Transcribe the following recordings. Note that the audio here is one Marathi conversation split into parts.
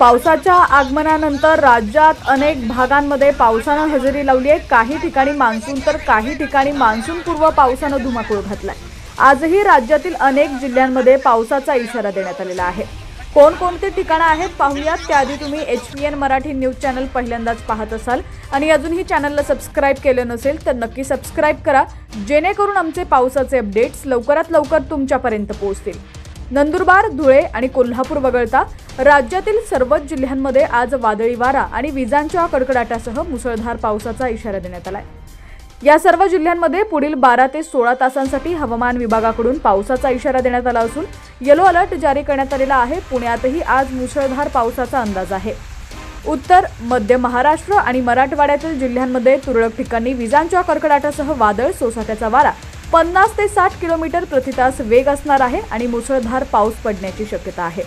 पावसाच्या आगमनानंतर राज्यात अनेक भागांमध्ये पावसानं हजेरी लावली आहे। काही ठिकाणी मान्सून तर काही ठिकाणी मान्सूनपूर्व पावसानं धुमाकूळ घातलाय। आजही राज्यातील अनेक जिल्ह्यांमध्ये पावसाचा इशारा देण्यात आलेला आहे। कोणकोणती ठिकाणं आहेत पाहूयात। त्याआधी तुम्ही HPN मराठी न्यूज चॅनल पहिल्यांदाच पाहत असाल आणि अजूनही चॅनलला सबस्क्राइब केलं नसेल तर नक्की सबस्क्राइब करा, जेणेकरून आमचे पावसाचे अपडेट्स लवकरात लवकर तुमच्यापर्यंत पोहोचतील। नंदुरबार, धुळे आणि कोल्हापूर वगळता राज्यातील सर्वच जिल्ह्यांमध्ये आज वादळी वारा आणि विजांच्या कडकडाटासह मुसळधार पावसाचा इशारा देण्यात आलाय। या सर्व जिल्ह्यांमध्ये पुढील 12 ते 16 तासांसाठी हवामान विभागाकडून पावसाचा इशारा देण्यात आला असून येलो अलर्ट जारी करण्यात आलेला आहे। पुण्यातही आज मुसळधार पावसाचा अंदाज आहे। उत्तर मध्य महाराष्ट्र आणि मराठवाड्यातील जिल्ह्यांमध्ये तुरळक ठिकाणी विजांच्या कडकडाटासह वादळ सोसाट्याचा वारा 50 ते 60 किलोमीटर प्रति तास वेग असणार आहे आणि मुसळधार पाऊस पडण्याची शक्यता आहे।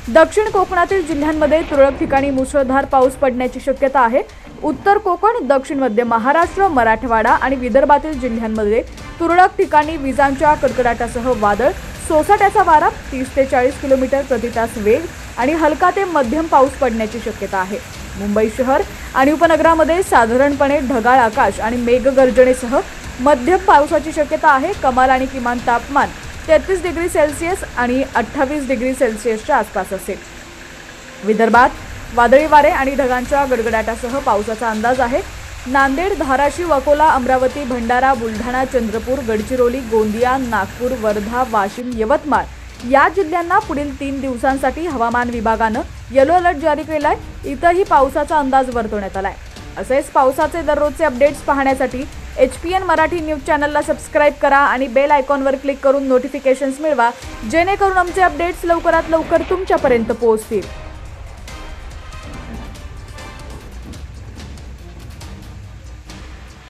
दक्षिण कोकणातील जिल्ह्यांमध्ये तुरळक ठिकाणी मुसळधार पाऊस पडण्याची शक्यता आहे। उत्तर कोकण, दक्षिण मध्य महाराष्ट्र, मराठवाडा आणि विदर्भातील जिल्ह्यांमध्ये तुरळक ठिकाणी विजांच्या कडकडाटासह वादळ सोसाट्याचा वारा 30 ते 40 किलोमीटर प्रति तास वेग आणि हलका ते मध्यम पाऊस पडण्याची शक्यता आहे। मुंबई शहर आणि उपनगरामध्ये साधारणपणे ढगाळ आकाश आणि मेघगर्जनेसह मध्यम पावसाची शक्यता आहे। कमाल आणि किमान तापमान 33 डिग्री सेल्सिअस आणि 28 डिग्री सेल्सिअसच्या आसपास असेल। विदर्भात वादळी वारे आणि ढगांच्या गडगडाटासह पावसाचा अंदाज आहे। नांदेड, धाराशिव, अकोला, अमरावती, भंडारा, बुलढाणा, चंद्रपूर, गडचिरोली, गोंदिया, नागपूर, वर्धा, वाशिम, यवतमाळ या जिल्ह्यांना पुढील 3 दिवसांसाठी हवामान विभागानं येलो अलर्ट जारी केलाय। इथंही पावसाचा अंदाज वर्तवण्यात आलाय। असेच पावसाचे दररोजचे अपडेट्स पाहण्यासाठी HPN मराठी न्यूज चॅनलला सबस्क्राइब करा आणि बेल आयकॉनवर क्लिक करून नोटिफिकेशन्स मिळवा, जेणेकरून आमचे अपडेट्स लवकरात लवकर तुमच्यापर्यंत पोहोचतील।